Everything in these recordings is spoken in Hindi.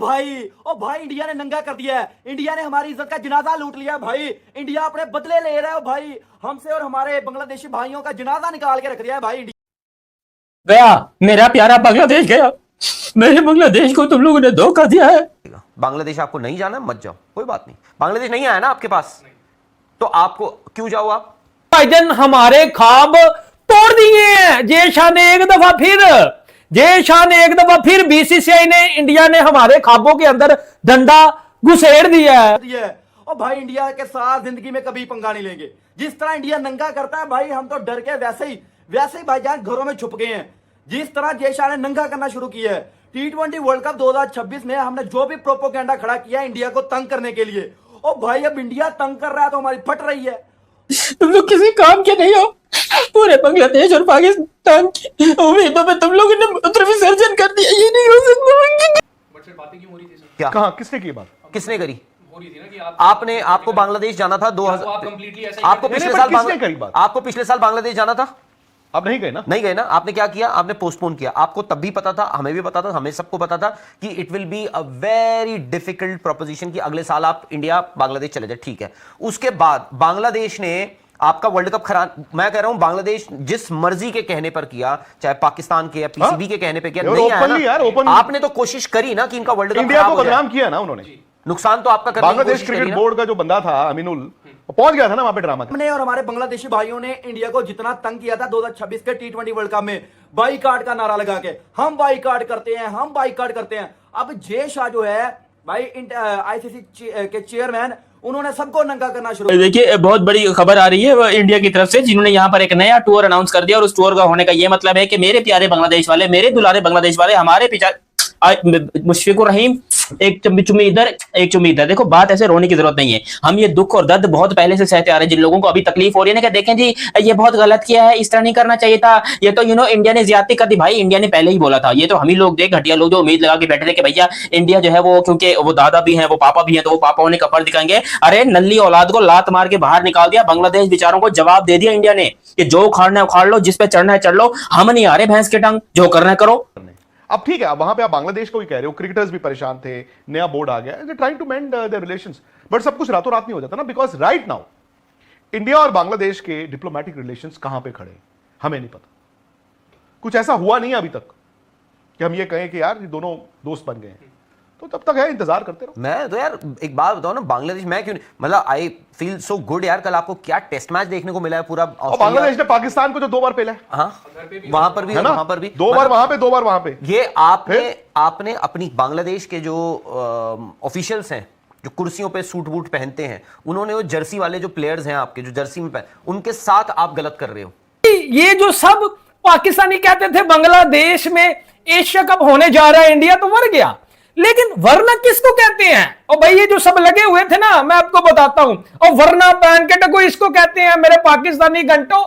ओ भाई इंडिया ने नंगा कर दिया है। इंडिया ने हमारी इज्जत का जनाजा लूट लिया भाई। इंडिया अपने बदले ले रहा है भाई हमसे, और हमारे बांग्लादेशी भाइयों का जनाजा निकाल के रख दिया है भाई इंडिया। गया मेरा प्यारा बांग्लादेश गया। मेरे बांग्लादेश को तुम लोगों ने धोखा दिया है। बांग्लादेश आपको नहीं जाना, मत जाओ, कोई बात नहीं। बांग्लादेश नहीं आया ना आपके पास, तो आपको क्यों जाओ आप? भाईजान हमारे ख्वाब तोड़ दिए हैं जयशाह ने एक दफा फिर। जयशाह ने एक दफा फिर बीसीसीआई ने, इंडिया ने हमारे ख्वाबों के अंदर डंडा घुसेड़ दिया है। और भाई इंडिया के साथ जिंदगी में कभी पंगा नहीं लेंगे। जिस तरह इंडिया नंगा करता है भाई, हम तो डर के वैसे ही भाईजान घरों में छुप गए हैं। जिस तरह जयशाह ने नंगा करना शुरू किया है T20 वर्ल्ड कप 2026 में, हमने जो भी प्रोपोगेंडा खड़ा किया इंडिया को तंग करने के लिए, और भाई अब इंडिया तंग कर रहा है तो हमारी फट रही है। तुम लोग किसी काम के नहीं हो। पूरे बांग्लादेश और पाकिस्तान की उम्मीदों पे तुम लोगों ने मूत्र विसर्जन कर दिया। ये नहीं हो सकता। बट सर बातें क्यों हो रही थी सर? क्या कहां, किसने की बात? किसने करी? हो रही थी ना कि आपने, आपको बांग्लादेश जाना था 2000, आप कंप्लीटली ऐसा ही आपको करते पिछले नहीं, साल पर किसने करी बात? आपको पिछले साल बांग्लादेश जाना था, अब नहीं गए ना? नहीं गए ना। आपने क्या किया? आपने पोस्टपोन किया। आपको तब भी पता था, हमें भी पता था, हमें सबको पता था कि it will be a very difficult proposition कि अगले साल आप इंडिया बांग्लादेश चले जाए, ठीक है। उसके बाद बांग्लादेश ने आपका वर्ल्ड कप खराब, मैं कह रहा हूं बांग्लादेश जिस मर्जी के कहने पर किया, चाहे पाकिस्तान के या पीसीबी के कहने पर किया, नहीं आया ना। आपने तो कोशिश करी ना कि इनका वर्ल्ड कप इंडिया को बदनाम किया ना उन्होंने। नुकसान तो आपका करने की बांग्लादेश कोशिश करी क्रिकेट ना। बोर्ड का जो बंदा था अमीनुल, वो पहुंच गया था ना वहां पे ड्रामा। हमने और हमारे बांग्लादेशी भाइयों ने इंडिया को जितना तंग किया था 2026 के T20 वर्ल्ड कप में, बाईकाट का नारा लगा के, हम बाईकाट करते हैं, हम बाईकाट करते हैं। अब जयशाह जो है भाई आईसीसी के चेयरमैन, उन्होंने सबको नंगा करना शुरू। देखिए बहुत बड़ी खबर आ रही है वो इंडिया की तरफ से, जिन्होंने यहाँ पर एक नया टूर अनाउंस कर दिया। और उस टूर का होने का ये मतलब है कि मेरे प्यारे बांग्लादेश वाले, मेरे दुलारे बांग्लादेश वाले, हमारे पीछे मुशफिकुर रहीम, एक चुम्मी इधर एक चुम्मी इधर। देखो बात ऐसे रोने की जरूरत नहीं है। हम ये दुख और दर्द बहुत पहले से सहते आ रहे हैं। जिन लोगों को अभी तकलीफ हो रही है ना कि देखें जी ये बहुत गलत किया है, इस तरह नहीं करना चाहिए था, ये तो इंडिया ने ज्यादती कर दी। भाई इंडिया ने पहले ही बोला था। ये तो हम ही लोग देख घटिया लोग जो उम्मीद लगा के बैठे थे कि भैया इंडिया जो है वो, क्योंकि वो दादा भी है, वो पापा भी है, तो वो पापा होने का फर्ज दिखाएंगे। अरे नल्ली औलाद को लात मार के बाहर निकाल दिया। बांग्लादेश बेचारों को जवाब दे दिया इंडिया ने कि जो उखाड़ना है उखाड़ लो, जिस पे चढ़ना है चढ़ लो, हम नहीं आ रहे भैंस के टंग, जो करना है करो। अब ठीक है, अब वहां पे आप बांग्लादेश को भी कह रहे हो, क्रिकेटर्स भी परेशान थे, नया बोर्ड आ गया, they trying to mend their relations, but सब कुछ रातों रात नहीं हो जाता ना। बिकॉज राइट नाउ इंडिया और बांग्लादेश के डिप्लोमेटिक रिलेशंस कहां पे खड़े हैं हमें नहीं पता। कुछ ऐसा हुआ नहीं अभी तक कि हम ये कहें कि यार ये दोनों दोस्त बन गए हैं, तो तब तक है इंतजार करते रहो। मैं तो यार एक बात बताओ ना, बांग्लादेश, मैं क्यों नहीं, मतलब आई फील सो गुड यार। कल आपको क्या टेस्ट मैच देखने को मिला है पूरा। और बांग्लादेश ने पाकिस्तान को जो 2 बार पेला है, हाँ वहां पर भी, वहां पर भी 2 बार वहां पे, 2 बार वहां पे। ये आपने अपनी बांग्लादेश के जो ऑफिशियल्स हैं जो कुर्सियों पे सूट बूट पहनते हैं, उन्होंने वो जर्सी वाले जो प्लेयर्स हैं आपके जो जर्सी में उनके साथ आप गलत कर रहे हो। ये जो सब पाकिस्तानी कहते थे बांग्लादेश में एशिया कप होने जा रहा है, इंडिया तो मर गया, लेकिन वरना किसको कहते हैं? और भाई ये जो सब लगे हुए थे ना, मैं आपको बताता हूं, और वरना पहन के टको इसको कहते हैं। मेरे पाकिस्तानी घंटों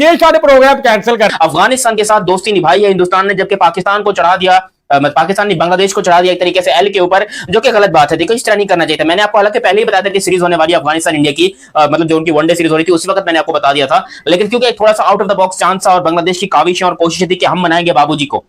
ये सारे प्रोग्राम कैंसिल कर। अफगानिस्तान के साथ दोस्ती निभाई है हिंदुस्तान ने, जबकि पाकिस्तान को चढ़ा दिया, पाकिस्तान ने बांग्लादेश को चढ़ा दिया एक तरीके से एल के ऊपर, जो कि गलत बात है। देखो इस तरह नहीं करना चाहिए था। मैंने आपको हालांकि पहले ही बताया था कि सीरीज होने वाली अफगानिस्तान इंडिया की, मतलब जो उनकी वनडे सीरीज हो रही थी उस वक्त मैंने आपको बता दिया था। लेकिन क्योंकि एक थोड़ा सा out of the box chance था और बांग्लादेश की काविशें और कोशिशें थी कि हम मनाएंगे बाबूजी को,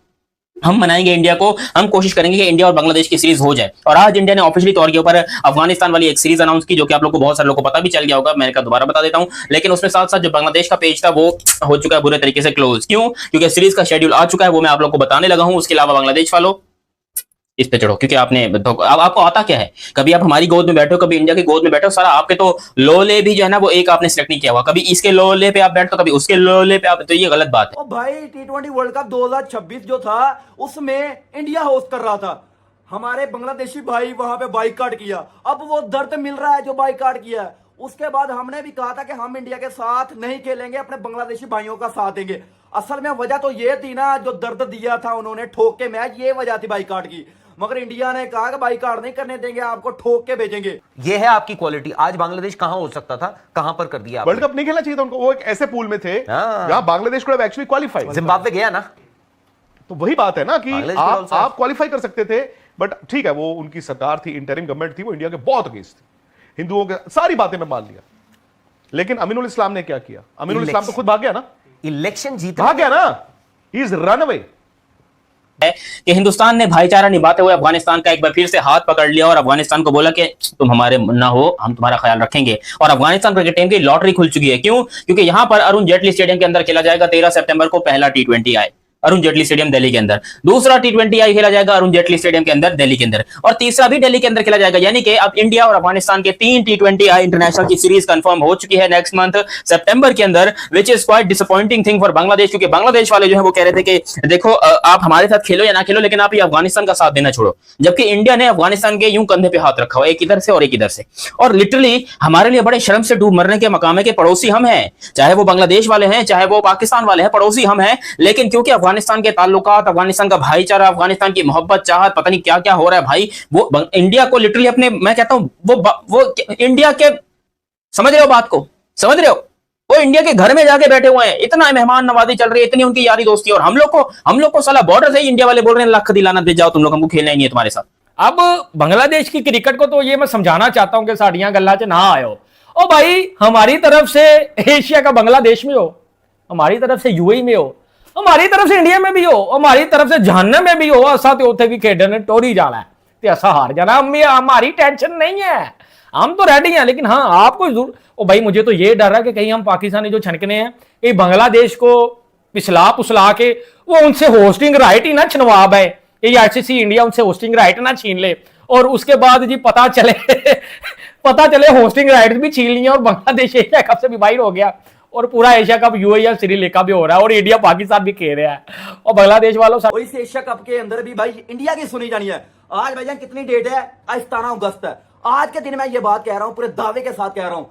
हम मनाएंगे इंडिया को, हम कोशिश करेंगे कि इंडिया और बांग्लादेश की सीरीज हो जाए। और आज इंडिया ने ऑफिशियली तौर के ऊपर अफगानिस्तान वाली एक सीरीज अनाउंस की, जो कि आप लोगों को, बहुत सारे लोगों को पता भी चल गया होगा, मैंने कहा दोबारा बता देता हूं। लेकिन उसमें साथ साथ जो बांग्लादेश का पेज था वो हो चुका है बुरे तरीके से क्लोज। क्यों? क्योंकि सीरीज का शेड्यूल आ चुका है, वो मैं आप लोगों को बताने लगा हूं। उसके अलावा बांग्लादेश वालों इस पे चढ़ो, क्योंकि आपने अब आपको आता क्या है, कभी आप हमारी गोद में बैठो, कभी इंडिया की गोद में बैठो, सारा आपके तो लोले भी जो है ना वो एक आपने सिलेक्ट नहीं किया हुआ, कभी इसके लोले पे आप बैठो, कभी उसके लोले पे आप, तो ये गलत बात है। ओ भाई T20 वर्ल्ड कप 2026 जो था उसमें इंडिया होस्ट कर रहा था, हमारे बांग्लादेशी भाई वहां पे बाइकाट किया। अब वो दर्द मिल रहा है जो बाइकाट किया है। उसके बाद हमने भी कहा था कि हम इंडिया के साथ नहीं खेलेंगे, अपने बांग्लादेशी भाइयों का साथ देंगे। असल में वजह तो ये थी ना, जो दर्द दिया था उन्होंने ठोक के मैच, ये वजह थी बाइकाट की। मगर इंडिया ने कहा कि बाइकाट नहीं करने देंगे, आपको ठोक के भेजेंगे। ये है आपकी क्वालिटी। आज बांग्लादेश कहां हो सकता था, कहां पर कर दिया। वर्ल्ड कप नहीं खेलना चाहिए था उनको, वो एक ऐसे पूल में थे जहां बांग्लादेश को एक्चुअली क्वालिफाई। जिम्बाब्वे गया ना, तो वही बात है ना कि आप क्वालिफाई कर सकते थे, बट ठीक है वो उनकी सरकार थी, इंटरिम गवर्नमेंट थी, वो इंडिया के बहुत अगेंस्ट थी, हिंदुओं के सारी बातें मैं मान लिया। लेकिन अमीनुल इस्लाम ने क्या किया? अमीनुल इस्लाम तो खुद भाग गया ना, इलेक्शन जीत भाग गया ना, ही इज रन अवे। कि हिंदुस्तान ने भाईचारा निभाते हुए अफगानिस्तान का एक बार फिर से हाथ पकड़ लिया और अफगानिस्तान को बोला कि तुम हमारे ना हो, हम तुम्हारा ख्याल रखेंगे। और अफगानिस्तान क्रिकेट टीम की लॉटरी खुल चुकी है। क्यों? क्योंकि यहां पर अरुण जेटली स्टेडियम के अंदर खेला जाएगा 13 सितंबर को पहला T20 आई अरुण जेटली स्टेडियम दिल्ली के अंदर, दूसरा T20 आई खेला जाएगा अरुण जेटली स्टेडियम के अंदर दिल्ली के अंदर, और तीसरा भी दिल्ली के अंदर खेला जाएगा। यानी कि अब इंडिया और अफगानिस्तान के 3 T20 आई इंटरनेशनल की सीरीज कंफर्म हो चुकी है नेक्स्ट मंथ सितंबर के अंदर, which is quite disappointing thing for Bangladesh. क्योंकि बांग्लादेश वाले जो है वो कह रहे थे कि देखो आप हमारे साथ खेलो या ना खेलो, लेकिन आप ये अफगानिस्तान का साथ देना छोड़ो। जबकि इंडिया ने अफगानिस्तान के यूं कंधे पे हाथ रखा हुआ, एक इधर से और एक इधर से, और लिटरली हमारे लिए बड़े शर्म से डूब मरने के मकाम के पड़ोसी हम हैं, चाहे वो बांग्लादेश वाले हैं चाहे वो पाकिस्तान वाले हैं, पड़ोसी हम हैं। लेकिन क्योंकि अफगानिस्तान के ताल्लुकात, अफगानिस्तान का भाईचारा, अफगानिस्तान की मोहब्बत चाहत, पता नहीं क्या क्या हो रहा है भाई, वो इंडिया को लिटरली अपने, मैं कहता हूं वो इंडिया के, समझ रहे हो बात को, समझ रहे हो, वो इंडिया के घर में जाके बैठे हुए हैं, इतना मेहमान नवाजी चल रही है, इतनी उनकी यारी दोस्ती, और हम लोग को साला बॉर्डर से ही इंडिया वाले बोल रहे हैं लाख दिलाना दे जाओ तुम लोग, हमको खेलना ही नहीं है तुम्हारे साथ। अब बांग्लादेश की क्रिकेट को तो ये मैं समझाना चाहता हूं कि साड़ियां गल्ला च ना आयो। ओ भाई, हमारी तरफ से एशिया का बांग्लादेश में हो, हमारी तरफ से यूएई में हो, हमारी तरफ से इंडिया में भी हो, हमारी तरफ से जहन्नम में भी हो, असा तो उथे भी खेडने टोरी जाना है ते असा हार जाना, हमारी टेंशन नहीं है, हम तो रेडी हैं। लेकिन हाँ, आपको जरूर, ओ भाई मुझे तो ये डर है कि कहीं हम पाकिस्तानी जो छनकने हैं, कहीं बांग्लादेश को पिछला पुसला के वो उनसे होस्टिंग राइट ही ना छनवा है, ये आईसीसी इंडिया उनसे होस्टिंग राइट ना छीन ले, और उसके बाद जी पता चले होस्टिंग राइट भी छीन लिए और बांग्लादेश एशिया कप से भी बाहर हो गया, और पूरा एशिया कप यूएई और श्रीलंका भी हो रहा है, और इंडिया पाकिस्तान भी खेल रहा है, और बांग्लादेश वालों और इस एशिया कप के अंदर भी भाई इंडिया की सुनी जानी है। आज भाईजान कितनी डेट है? आज 17 अगस्त है। आज के दिन मैं ये बात कह रहा हूं, पूरे दावे के साथ कह रहा हूं,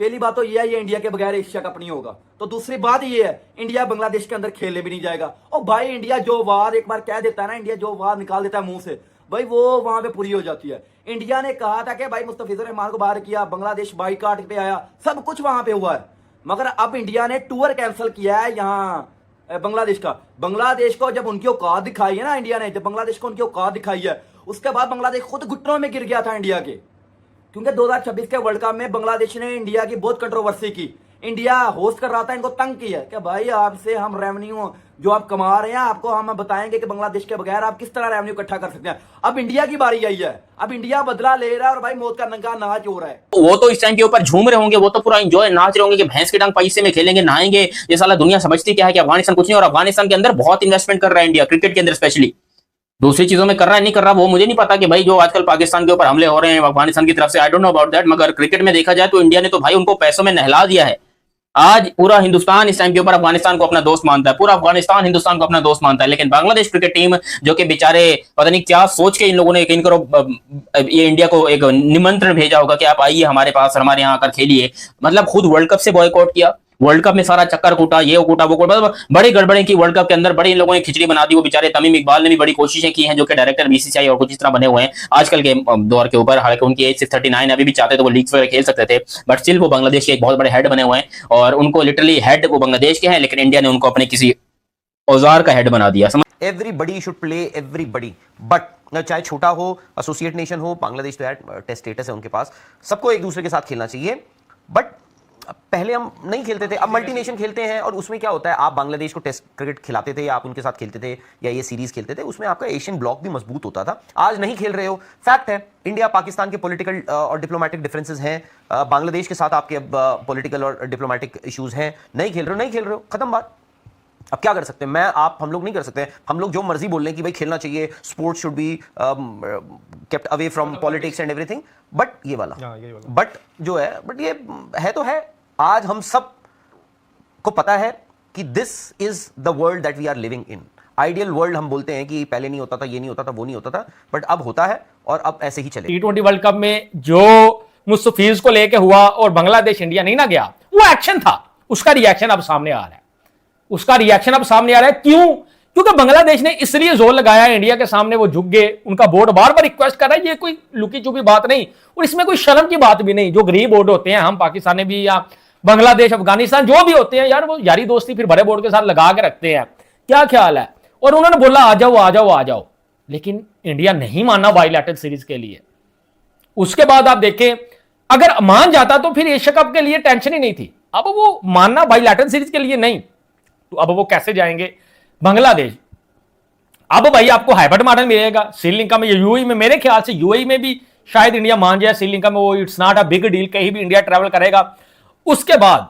पहली बात तो ये है, ये इंडिया के बगैर एशिया कप नहीं होगा। तो दूसरी बात ये है, इंडिया बांग्लादेश के अंदर खेलने भी नहीं जाएगा। और भाई इंडिया जो वार एक बार कह देता है ना, इंडिया जो वार निकाल देता है मुंह से, भाई वो वहां पे पूरी हो जाती है। इंडिया ने कहा था कि भाई मुस्तफिजुर रहमान को बाहर किया, बांग्लादेश बाईकाट पे आया, सब कुछ वहां पे हुआ है, मगर अब इंडिया ने टूर कैंसिल किया है यहाँ बांग्लादेश का। बांग्लादेश को जब उनकी औकात दिखाई है ना, इंडिया ने जब बांग्लादेश को उनकी औकात दिखाई है, उसके बाद बांग्लादेश खुद घुटनों में गिर गया था इंडिया के। क्योंकि 2026 के वर्ल्ड कप में बांग्लादेश ने इंडिया की बहुत कंट्रोवर्सी की, इंडिया होस्ट कर रहा था, इनको तंग किया कि भाई आपसे हम रेवेन्यू जो आप कमा रहे हैं, आपको हम बताएंगे कि बांग्लादेश के बगैर आप किस तरह रेवेन्यू इकट्ठा कर सकते हैं। अब इंडिया की बारी आई है, अब इंडिया बदला ले रहा है, और भाई मौत का नंगा नाच हो रहा है। वो तो इस टाइम के ऊपर झूम रहे होंगे, वो तो पूरा एंजॉय नाच रहे होंगे कि भैंस की टांग पैसे में खेलेंगे, नहाएंगे। ये साला दुनिया समझती क्या है कि अफगानिस्तान कुछ नहीं, और अफगानिस्तान के अंदर बहुत इन्वेस्टमेंट कर रहा है इंडिया, क्रिकेट के अंदर स्पेशली। दूसरी चीजों में कर रहा है नहीं कर रहा वो मुझे नहीं पता कि भाई जो आजकल पाकिस्तान के ऊपर हमले हो रहे हैं अफगानिस्तान की तरफ से, I don't know about that, मगर क्रिकेट में देखा जाए तो इंडिया ने तो भाई उनको पैसों में नहला दिया है। आज पूरा हिंदुस्तान इस टाइम के ऊपर अफगानिस्तान को अपना दोस्त मानता है, पूरा अफगानिस्तान हिंदुस्तान को अपना दोस्त मानता है। लेकिन बांग्लादेश क्रिकेट टीम जो कि बेचारे पता नहीं क्या सोच के इन लोगों ने ये इंडिया को एक निमंत्रण भेजा होगा कि आप आइए हमारे पास, हमारे यहाँ आकर खेलिए, मतलब खुद वर्ल्ड कप से बॉयकॉट किया, वर्ल्ड कप में सारा चक्कर कूटा, ये कूटा वो कूटा, बड़ी गड़बड़ी की वर्ल्ड कप के अंदर, बड़ी इन लोगों ने खिचड़ी बना दी। वो बेचारे तमीम इकबाल ने भी बड़ी कोशिशें की हैं, जो कि डायरेक्टर बीसीसीआई और कुछ इस तरह बने हुए हैं आजकल के दौर के ऊपर। हालांकि उनकी एज 39 अभी भी चाहते तो वो लीग्स वगैरह खेल सकते थे, बट स्टिल वो बांग्लादेश के एक बहुत बड़े हेड बने हुए हैं, और उनको लिटरली हेड वो बांग्लादेश के हैं, लेकिन इंडिया ने उनको अपने किसी औजार का हेड बना दिया। Everybody should play everybody, but चाहे छोटा हो, एसोसिएट नेशन हो, बांग्लादेश तो यार टेस्ट स्टेटस है उनके पास, सबको एक दूसरे के साथ खेलना चाहिए। बट पहले हम नहीं खेलते थे, अब मल्टीनेशन खेलते हैं, और उसमें क्या होता है, आप बांग्लादेश को टेस्ट क्रिकेट खिलाते थे या आप उनके साथ खेलते थे या ये सीरीज खेलते थे, उसमें आपका एशियन ब्लॉक भी मजबूत होता था। आज नहीं खेल रहे हो, फैक्ट है। इंडिया पाकिस्तान के पॉलिटिकल और डिप्लोमेटिक डिफरेंसेस हैं, बांग्लादेश के साथ आपके पॉलिटिकल और डिप्लोमेटिक इश्यूज हैं, नहीं खेल रहे हो, खत्म बात। अब क्या कर सकते हैं, हम लोग नहीं कर सकते। हम लोग जो मर्जी बोल रहे हैं कि भाई खेलना चाहिए, sports should be kept away from politics and everything, but ये वाला बट जो है, बट ये है तो है। आज हम सब को पता है कि this is the world that we are living in. Ideal world हम बोलते हैं कि पहले नहीं होता था, ये नहीं होता था, वो नहीं होता था, बट अब होता है, और अब ऐसे ही चले। T20 वर्ल्ड कप में जो मुस्तफिज को लेके हुआ और बांग्लादेश इंडिया नहीं ना गया, वो एक्शन था, उसका रिएक्शन अब सामने आ रहा है, क्यों? क्योंकि बांग्लादेश ने इसलिए जोर लगाया इंडिया के सामने, वो झुक गए, उनका बोर्ड बार बार रिक्वेस्ट कर रहा है, ये कोई लुकी छुपी बात नहीं, और इसमें कोई शर्म की बात भी नहीं। जो गरीब बोर्ड होते हैं, हम पाकिस्तानी भी या बांग्लादेश अफगानिस्तान जो भी होते हैं यार, वो यारी दोस्ती फिर बड़े बोर्ड के साथ लगा के रखते हैं, क्या ख्याल है? और उन्होंने बोला आ जाओ, लेकिन इंडिया नहीं माना बाइलैटरल सीरीज के लिए। उसके बाद आप देखें, अगर मान जाता तो फिर एशिया कप के लिए टेंशन ही नहीं थी। अब वो मानना बाइलैटरल सीरीज के लिए नहीं, तो अब वो कैसे जाएंगे? बांग्लादेश अब भाई आपको हाइब्रिड मॉडल मिलेगा श्रीलंका में, यूएई में, मेरे ख्याल से यूएई में भी शायद इंडिया मान जाए, श्रीलंका में वो it's not a big deal, कहीं भी इंडिया ट्रैवल करेगा। उसके बाद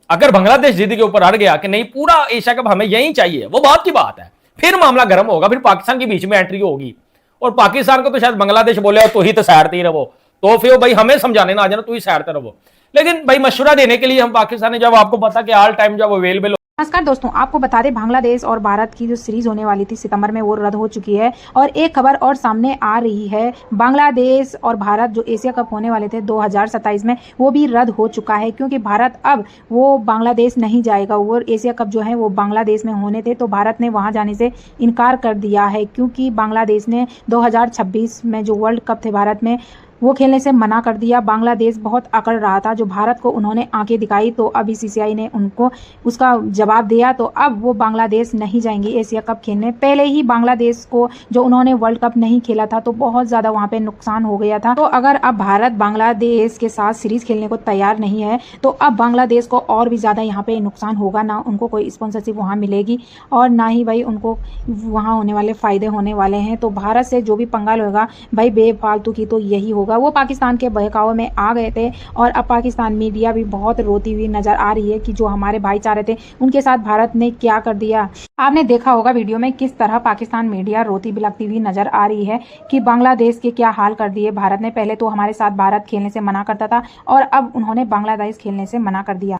अगर बांग्लादेश जिद के ऊपर अड़ गया कि नहीं पूरा एशिया कप हमें यही चाहिए, वो बात की बात है, फिर मामला गर्म होगा, फिर पाकिस्तान के बीच में एंट्री होगी और पाकिस्तान को तो शायद बांग्लादेश बोले तो ही तो सैरते ही रहो, तो फिर भाई हमें समझाने ना आ जाना, तू ही सैरते रहो। लेकिन भाई मशवरा देने के लिए हम पाकिस्तानी, जब आपको पता कि ऑल टाइम जब अवेलेबल। नमस्कार दोस्तों, आपको बता दें बांग्लादेश और भारत की जो सीरीज होने वाली थी सितंबर में वो रद्द हो चुकी है। और एक खबर और सामने आ रही है, बांग्लादेश और भारत जो एशिया कप होने वाले थे 2027 में वो भी रद्द हो चुका है, क्योंकि भारत अब वो बांग्लादेश नहीं जाएगा। वो एशिया कप जो है वो बांग्लादेश में होने थे, तो भारत ने वहां जाने से इनकार कर दिया है, क्योंकि बांग्लादेश ने 2026 में जो वर्ल्ड कप थे भारत में वो खेलने से मना कर दिया। बांग्लादेश बहुत अकड़ रहा था, जो भारत को उन्होंने आंखें दिखाई, तो अब बीसीसीआई ने उनको उसका जवाब दिया, तो अब वो बांग्लादेश नहीं जाएंगे एशिया कप खेलने। पहले ही बांग्लादेश को जो उन्होंने वर्ल्ड कप नहीं खेला था तो बहुत ज़्यादा वहाँ पे नुकसान हो गया था। तो अगर अब भारत बांग्लादेश के साथ सीरीज खेलने को तैयार नहीं है तो अब बांग्लादेश को और भी ज़्यादा यहाँ पे नुकसान होगा, ना उनको कोई स्पॉन्सरशिप वहाँ मिलेगी और ना ही भाई उनको वहाँ होने वाले फ़ायदे होने वाले हैं। तो भारत से जो भी पंगा होगा भाई बेफालतू की तो यही होगा। वो पाकिस्तान के बहकावे में आ गए थे और अब पाकिस्तान मीडिया भी बहुत रोती हुई नजर आ रही है कि जो हमारे भाईचारे थे उनके साथ भारत ने क्या कर दिया। आपने देखा होगा वीडियो में किस तरह पाकिस्तान मीडिया रोती बिलखती हुई नजर आ रही है कि बांग्लादेश के क्या हाल कर दिए भारत ने। पहले तो हमारे साथ भारत खेलने से मना करता था और अब उन्होंने बांग्लादेश खेलने से मना कर दिया।